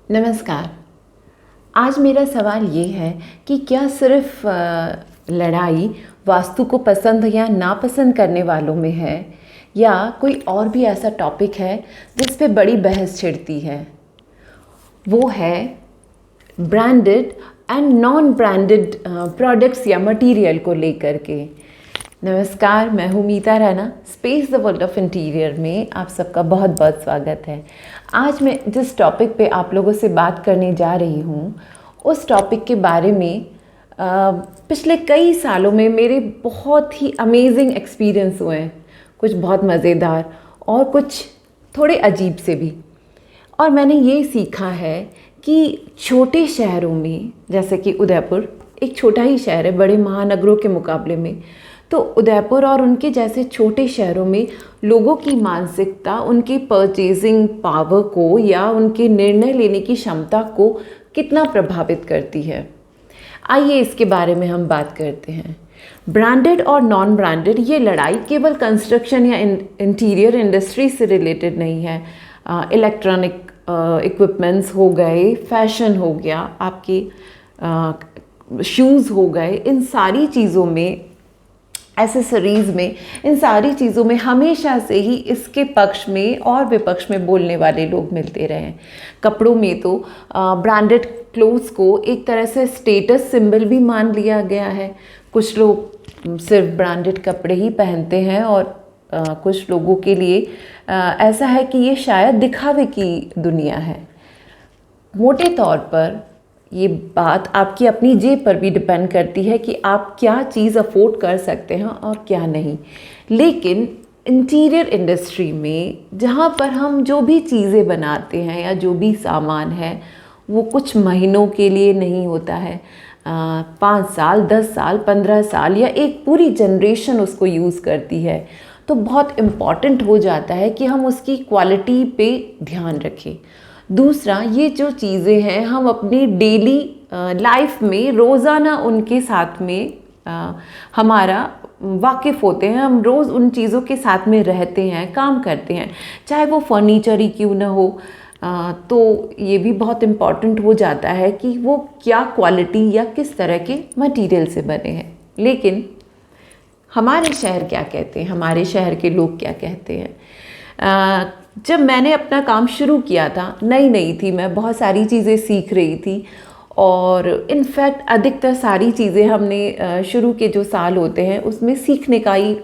नमस्कार। आज मेरा सवाल ये है कि क्या सिर्फ लड़ाई वास्तु को पसंद या नापसंद करने वालों में है, या कोई और भी ऐसा टॉपिक है जिस पे बड़ी बहस छिड़ती है। वो है branded and non branded products या मटेरियल को लेकर के। नमस्कार, मैं हूँ Meeta Rana. Space the world of interior में आप सबका बहुत बहुत स्वागत है। आज मैं जिस टॉपिक पे आप लोगों से बात करने जा रही हूँ, उस टॉपिक के बारे में पिछले कई सालों में मेरे बहुत ही अमेजिंग एक्सपीरियंस हुए हैं। कुछ बहुत मज़ेदार और कुछ थोड़े अजीब से भी। और मैंने ये सीखा है कि छोटे शहरों में, जैसे कि उदयपुर एक छोटा ही शहर है बड़े महानगरों के मुकाबले में, तो उदयपुर और उनके जैसे छोटे शहरों में लोगों की मानसिकता उनकी परचेजिंग पावर को या उनके निर्णय लेने की क्षमता को कितना प्रभावित करती है। आइए इसके बारे में हम बात करते हैं। ब्रांडेड और नॉन ब्रांडेड ये लड़ाई केवल कंस्ट्रक्शन या इंटीरियर इंडस्ट्री से रिलेटेड नहीं है। इलेक्ट्रॉनिक इक्विपमेंट्स हो गए, फैशन हो गया, आपके शूज़ हो गए, इन सारी चीज़ों में, एसेसरीज़ में, इन सारी चीज़ों में हमेशा से ही इसके पक्ष में और विपक्ष में बोलने वाले लोग मिलते रहे हैं। कपड़ों में तो ब्रांडेड क्लोथ्स को एक तरह से स्टेटस सिंबल भी मान लिया गया है। कुछ लोग सिर्फ ब्रांडेड कपड़े ही पहनते हैं और कुछ लोगों के लिए ऐसा है कि ये शायद दिखावे की दुनिया है। मोटे तौर पर ये बात आपकी अपनी जेब पर भी डिपेंड करती है कि आप क्या चीज़ अफोर्ड कर सकते हैं और क्या नहीं। लेकिन इंटीरियर इंडस्ट्री में जहाँ पर हम जो भी चीज़ें बनाते हैं या जो भी सामान है वो कुछ महीनों के लिए नहीं होता है। 5 साल, 10 साल, 15 साल या एक पूरी जनरेशन उसको यूज़ करती है। तो बहुत इम्पॉर्टेंट हो जाता है कि हम उसकी क्वालिटी पे ध्यान रखें। दूसरा, ये जो चीज़ें हैं हम अपनी डेली लाइफ में रोज़ाना उनके साथ में हमारा वाकिफ़ होते हैं। हम रोज़ उन चीज़ों के साथ में रहते हैं, काम करते हैं, चाहे वो फर्नीचर ही क्यों ना हो। तो ये भी बहुत इम्पॉर्टेंट हो जाता है कि वो क्या क्वालिटी या किस तरह के मटेरियल से बने हैं। लेकिन हमारे शहर क्या कहते हैं, हमारे शहर के लोग क्या कहते हैं। जब मैंने अपना काम शुरू किया था, नई थी मैं, बहुत सारी चीज़ें सीख रही थी और इनफैक्ट अधिकतर सारी चीज़ें हमने शुरू के जो साल होते हैं उसमें सीखने का ही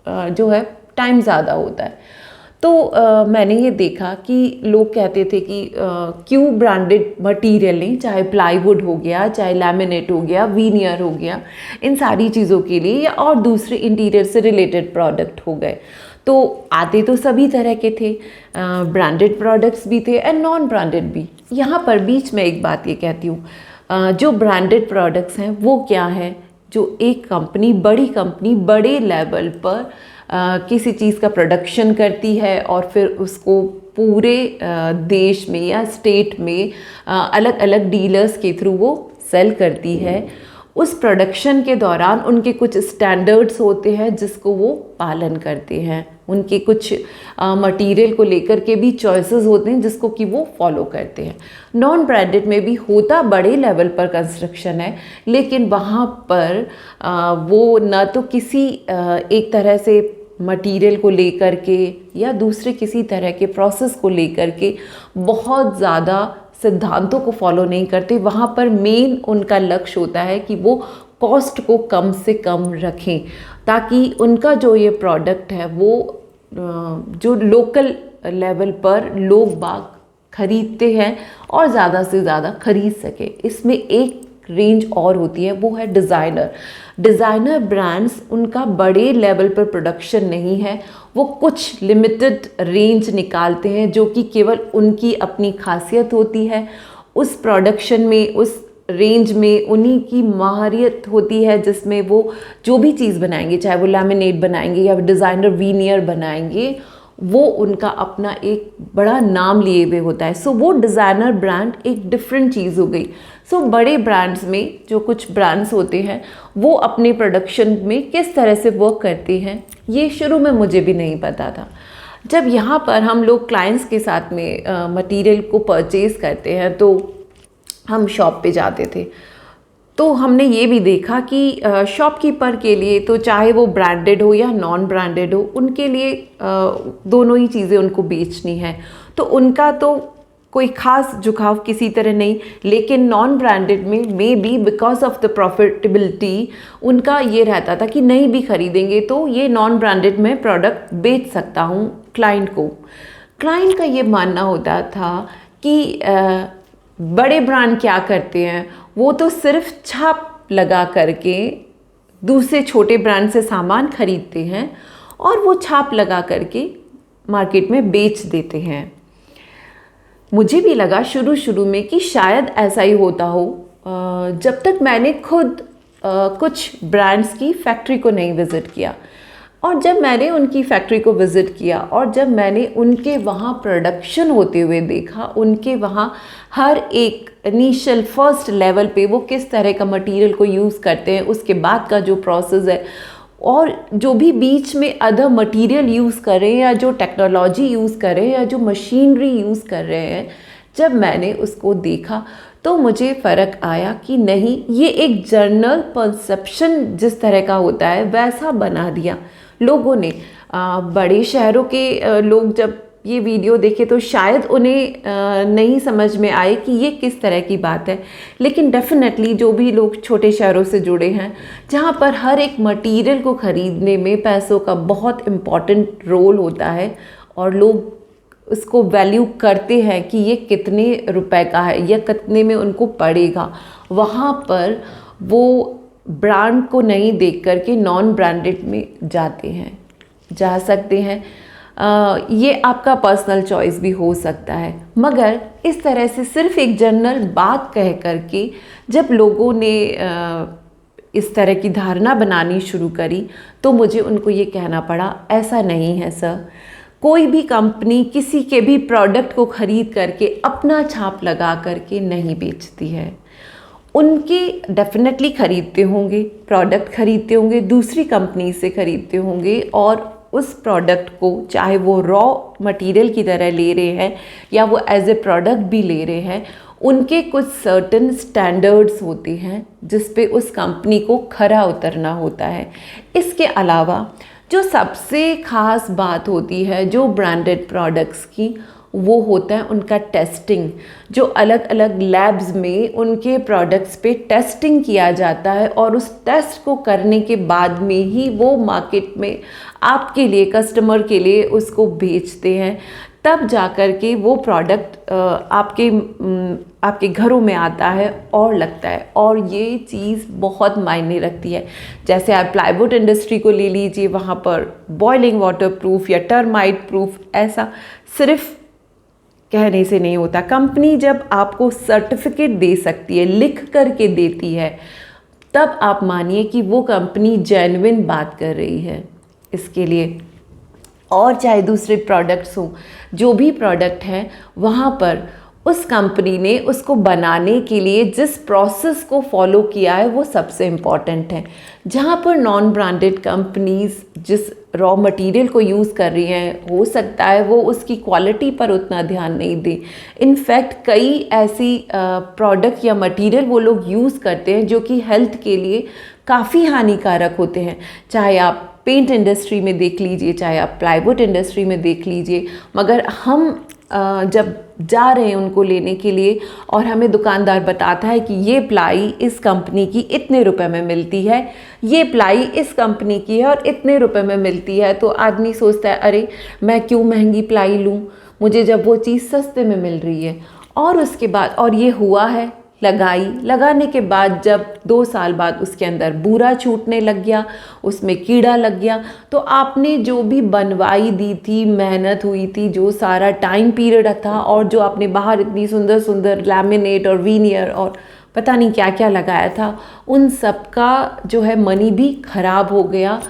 जो है टाइम ज़्यादा होता है। तो मैंने ये देखा कि लोग कहते थे कि क्यों ब्रांडेड मटेरियल नहीं, चाहे प्लाईवुड हो गया, चाहे लैमिनेट हो गया, वीनियर हो गया, इन सारी चीज़ों के लिए, या और दूसरे इंटीरियर से रिलेटेड प्रोडक्ट हो गए। तो आते तो सभी तरह के थे, ब्रांडेड प्रोडक्ट्स भी थे एंड नॉन ब्रांडेड भी। यहाँ पर बीच में एक बात ये कहती हूँ, जो ब्रांडेड प्रोडक्ट्स हैं वो क्या है, जो एक कंपनी, बड़ी कंपनी बड़े लेवल पर किसी चीज़ का प्रोडक्शन करती है और फिर उसको पूरे देश में या स्टेट में अलग अलग डीलर्स के थ्रू वो सेल करती है। उस प्रोडक्शन के दौरान उनके कुछ स्टैंडर्ड्स होते हैं जिसको वो पालन करते हैं। उनके कुछ मटेरियल को लेकर के भी चॉइसेस होते हैं जिसको कि वो फॉलो करते हैं। नॉन ब्रांडेड में भी होता बड़े लेवल पर कंस्ट्रक्शन है, लेकिन वहाँ पर वो न तो किसी एक तरह से मटेरियल को लेकर के या दूसरे किसी तरह के प्रोसेस को लेकर के बहुत ज़्यादा सिद्धांतों को फॉलो नहीं करते। वहाँ पर मेन उनका लक्ष्य होता है कि वो कॉस्ट को कम से कम रखें, ताकि उनका जो ये प्रोडक्ट है वो जो लोकल लेवल पर लोग बाग खरीदते हैं और ज़्यादा से ज़्यादा खरीद सके। इसमें एक रेंज और होती है, वो है डिज़ाइनर ब्रांड्स। उनका बड़े लेवल पर प्रोडक्शन नहीं है, वो कुछ लिमिटेड रेंज निकालते हैं जो कि केवल उनकी अपनी खासियत होती है। उस प्रोडक्शन में, उस रेंज में उन्हीं की माहिरियत होती है, जिसमें वो जो भी चीज़ बनाएंगे, चाहे वो लैमिनेट बनाएंगे या डिज़ाइनर वीनियर बनाएंगे, वो उनका अपना एक बड़ा नाम लिए हुए होता है। सो वो डिज़ाइनर ब्रांड एक डिफरेंट चीज़ हो गई। सो बड़े ब्रांड्स में जो कुछ ब्रांड्स होते हैं वो अपने प्रोडक्शन में किस तरह से वर्क करते हैं, ये शुरू में मुझे भी नहीं पता था। जब यहाँ पर हम लोग क्लाइंट्स के साथ में मटेरियल को परचेज़ करते हैं तो हम शॉप पे जाते थे, तो हमने ये भी देखा कि शॉपकीपर के लिए तो चाहे वो ब्रांडेड हो या नॉन ब्रांडेड हो, उनके लिए दोनों ही चीज़ें उनको बेचनी है, तो उनका तो कोई ख़ास झुकाव किसी तरह नहीं। लेकिन नॉन ब्रांडेड में may be because of the profitability उनका ये रहता था कि नहीं भी ख़रीदेंगे तो ये नॉन ब्रांडेड में प्रोडक्ट बेच सकता हूँ क्लाइंट को। क्लाइंट का ये मानना होता था कि बड़े ब्रांड क्या करते हैं, वो तो सिर्फ छाप लगा करके दूसरे छोटे ब्रांड से सामान खरीदते हैं और वो छाप लगा करके मार्केट में बेच देते हैं। मुझे भी लगा शुरू में कि शायद ऐसा ही होता हो, जब तक मैंने खुद कुछ ब्रांड्स की फैक्ट्री को नहीं विज़िट किया। और जब मैंने उनकी फैक्ट्री को विज़िट किया और जब मैंने उनके वहाँ प्रोडक्शन होते हुए देखा, उनके वहाँ हर एक इनिशियल फर्स्ट लेवल पे वो किस तरह का मटेरियल को यूज़ करते हैं, उसके बाद का जो प्रोसेस है और जो भी बीच में अदर मटेरियल यूज़ कर रहे हैं या जो टेक्नोलॉजी यूज़ कर रहे हैं या जो मशीनरी यूज़ कर रहे हैं, जब मैंने उसको देखा तो मुझे फ़र्क आया कि नहीं, ये एक जनरल परसेप्शन जिस तरह का होता है वैसा बना दिया लोगों ने। बड़े शहरों के लोग जब ये वीडियो देखे तो शायद उन्हें नहीं समझ में आए कि ये किस तरह की बात है, लेकिन डेफिनेटली जो भी लोग छोटे शहरों से जुड़े हैं, जहाँ पर हर एक मटेरियल को ख़रीदने में पैसों का बहुत इम्पॉर्टेंट रोल होता है और लोग उसको वैल्यू करते हैं कि ये कितने रुपए का है या कितने में उनको पड़ेगा, वहाँ पर वो ब्रांड को नहीं देख करके नॉन ब्रांडेड में जा सकते हैं। ये आपका पर्सनल चॉइस भी हो सकता है, मगर इस तरह से सिर्फ एक जनरल बात कह करके जब लोगों ने इस तरह की धारणा बनानी शुरू करी तो मुझे उनको ये कहना पड़ा, ऐसा नहीं है सर। कोई भी कंपनी किसी के भी प्रोडक्ट को ख़रीद करके अपना छाप लगा करके नहीं बेचती है। उनके डेफिनेटली ख़रीदते होंगे, प्रोडक्ट ख़रीदते होंगे, दूसरी कंपनी से ख़रीदते होंगे और उस प्रोडक्ट को चाहे वो रॉ मटेरियल की तरह ले रहे हैं या वो एज ए प्रोडक्ट भी ले रहे हैं, उनके कुछ सर्टेन स्टैंडर्ड्स होते हैं जिस पे उस कंपनी को खरा उतरना होता है। इसके अलावा जो सबसे ख़ास बात होती है जो ब्रांडेड प्रोडक्ट्स की, वो होता है उनका टेस्टिंग। जो अलग अलग लैब्स में उनके प्रोडक्ट्स पे टेस्टिंग किया जाता है और उस टेस्ट को करने के बाद में ही वो मार्केट में आपके लिए, कस्टमर के लिए उसको बेचते हैं। तब जाकर के वो प्रोडक्ट आपके घरों में आता है और लगता है, और ये चीज़ बहुत मायने रखती है। जैसे आप प्लाईवुड इंडस्ट्री को ले लीजिए, वहाँ पर बॉइलिंग वाटर प्रूफ या टर्माइट प्रूफ ऐसा सिर्फ कहने से नहीं होता। कंपनी जब आपको सर्टिफिकेट दे सकती है, लिख करके देती है, तब आप मानिए कि वो कंपनी जेन्युइन बात कर रही है इसके लिए। और चाहे दूसरे प्रोडक्ट्स हों, जो भी प्रोडक्ट हैं, वहाँ पर उस कंपनी ने उसको बनाने के लिए जिस प्रोसेस को फॉलो किया है वो सबसे इम्पॉर्टेंट है। जहाँ पर नॉन ब्रांडेड कंपनीज़ जिस रॉ मटेरियल को यूज़ कर रही हैं, हो सकता है वो उसकी क्वालिटी पर उतना ध्यान नहीं दे। इनफैक्ट कई ऐसी प्रोडक्ट या मटेरियल वो लोग यूज़ करते हैं जो कि हेल्थ के लिए काफ़ी हानिकारक होते हैं। चाहे आप पेंट इंडस्ट्री में देख लीजिए, चाहे आप प्लाईवुड इंडस्ट्री में देख लीजिए, मगर हम जब जा रहे हैं उनको लेने के लिए और हमें दुकानदार बताता है कि ये प्लाई इस कंपनी की इतने रुपए में मिलती है, ये प्लाई इस कंपनी की है और इतने रुपए में मिलती है, तो आदमी सोचता है अरे मैं क्यों महंगी प्लाई लूँ, मुझे जब वो चीज़ सस्ते में मिल रही है। और उसके बाद, और ये हुआ है, लगाने के बाद जब 2 साल बाद उसके अंदर बूरा छूटने लग गया, उसमें कीड़ा लग गया, तो आपने जो भी बनवाई दी थी, मेहनत हुई थी, जो सारा टाइम पीरियड था और जो आपने बाहर इतनी सुंदर सुंदर लैमिनेट और वीनियर और पता नहीं क्या क्या लगाया था, उन सब का जो है मनी भी ख़राब हो गया,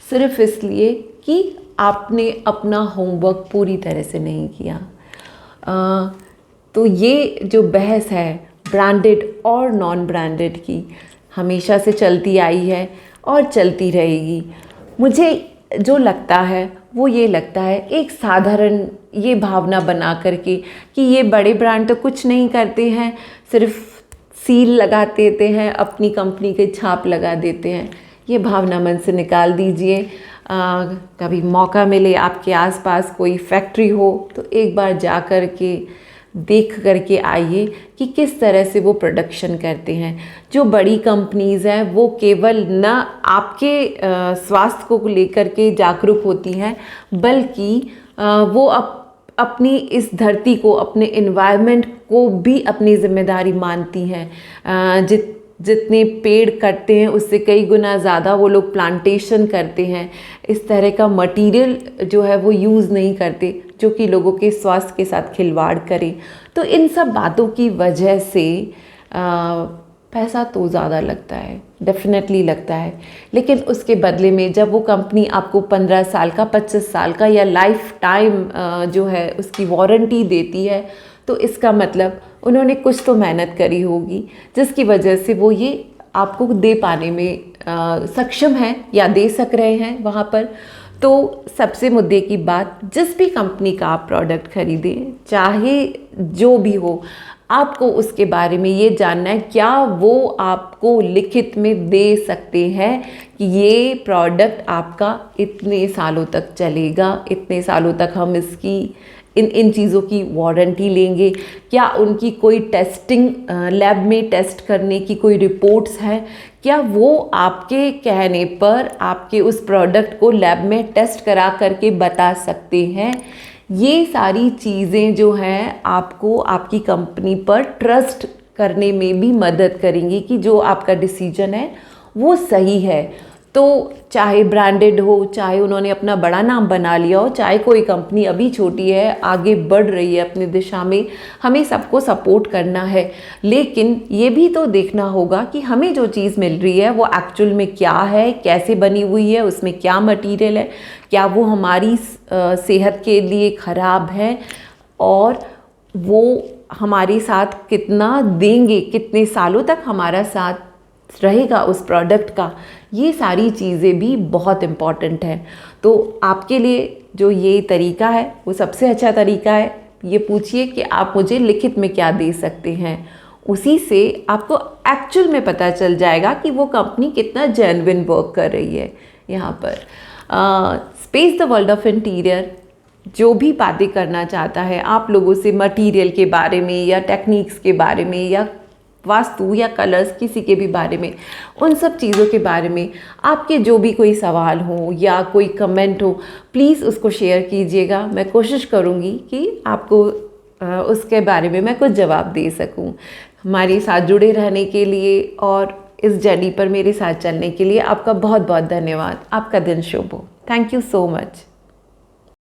सिर्फ इसलिए कि आपने अपना होमवर्क पूरी तरह से नहीं किया। तो ये जो बहस है ब्रांडेड और नॉन ब्रांडेड की, हमेशा से चलती आई है और चलती रहेगी। मुझे जो लगता है वो ये लगता है एक साधारण ये भावना बना करके कि ये बड़े ब्रांड तो कुछ नहीं करते हैं, सिर्फ सील लगा देते हैं, अपनी कंपनी की छाप लगा देते हैं। ये भावना मन से निकाल दीजिए। कभी मौका मिले, आपके आसपास कोई फैक्ट्री हो तो एक बार जा कर के देख करके आइए कि किस तरह से वो प्रोडक्शन करते हैं। जो बड़ी कंपनीज़ हैं वो केवल न आपके स्वास्थ्य को लेकर के जागरूक होती हैं, बल्कि वो अपनी इस धरती को, अपने एनवायरनमेंट को भी अपनी जिम्मेदारी मानती हैं। जितने पेड़ कटते हैं उससे कई गुना ज़्यादा वो लोग प्लांटेशन करते हैं। इस तरह का मटेरियल जो है वो यूज़ नहीं करते जो कि लोगों के स्वास्थ्य के साथ खिलवाड़ करे। तो इन सब बातों की वजह से पैसा तो ज़्यादा लगता है, डेफिनेटली लगता है, लेकिन उसके बदले में जब वो कंपनी आपको 15 साल का, 25 साल का या लाइफ टाइम जो है उसकी वारंटी देती है, तो इसका मतलब उन्होंने कुछ तो मेहनत करी होगी जिसकी वजह से वो ये आपको दे पाने में सक्षम हैं या दे सक रहे हैं वहाँ पर। तो सबसे मुद्दे की बात, जिस भी कंपनी का आप प्रोडक्ट खरीदें, चाहे जो भी हो, आपको उसके बारे में ये जानना है क्या वो आपको लिखित में दे सकते हैं कि ये प्रोडक्ट आपका इतने सालों तक चलेगा, इतने सालों तक हम इसकी इन चीज़ों की वारंटी लेंगे। क्या उनकी कोई टेस्टिंग लैब में टेस्ट करने की कोई रिपोर्ट्स हैं, क्या वो आपके कहने पर आपके उस प्रोडक्ट को लैब में टेस्ट करा करके बता सकते हैं। ये सारी चीज़ें जो हैं आपको आपकी कंपनी पर ट्रस्ट करने में भी मदद करेंगी कि जो आपका डिसीजन है वो सही है। तो चाहे ब्रांडेड हो, चाहे उन्होंने अपना बड़ा नाम बना लिया हो, चाहे कोई कंपनी अभी छोटी है, आगे बढ़ रही है अपनी दिशा में, हमें सबको सपोर्ट करना है। लेकिन ये भी तो देखना होगा कि हमें जो चीज़ मिल रही है वो एक्चुअल में क्या है, कैसे बनी हुई है, उसमें क्या मटेरियल है, क्या वो हमारी सेहत के लिए ख़राब है, और वो हमारे साथ कितना देंगे, कितने सालों तक हमारा साथ रहेगा उस प्रोडक्ट का। ये सारी चीज़ें भी बहुत इम्पॉर्टेंट हैं। तो आपके लिए जो ये तरीका है वो सबसे अच्छा तरीका है। ये पूछिए कि आप मुझे लिखित में क्या दे सकते हैं, उसी से आपको एक्चुअल में पता चल जाएगा कि वो कंपनी कितना जेन्युइन वर्क कर रही है। यहाँ पर space the world of interior जो भी बातें करना चाहता है आप लोगों से मटेरियल के बारे में या टेक्निक्स के बारे में या वास्तु या कलर्स, किसी के भी बारे में, उन सब चीज़ों के बारे में आपके जो भी कोई सवाल हो या कोई कमेंट हो, प्लीज़ उसको शेयर कीजिएगा। मैं कोशिश करूँगी कि आपको उसके बारे में मैं कुछ जवाब दे सकूँ। हमारे साथ जुड़े रहने के लिए और इस जर्नी पर मेरे साथ चलने के लिए आपका बहुत बहुत धन्यवाद। आपका दिन शुभ हो। Thank you so much.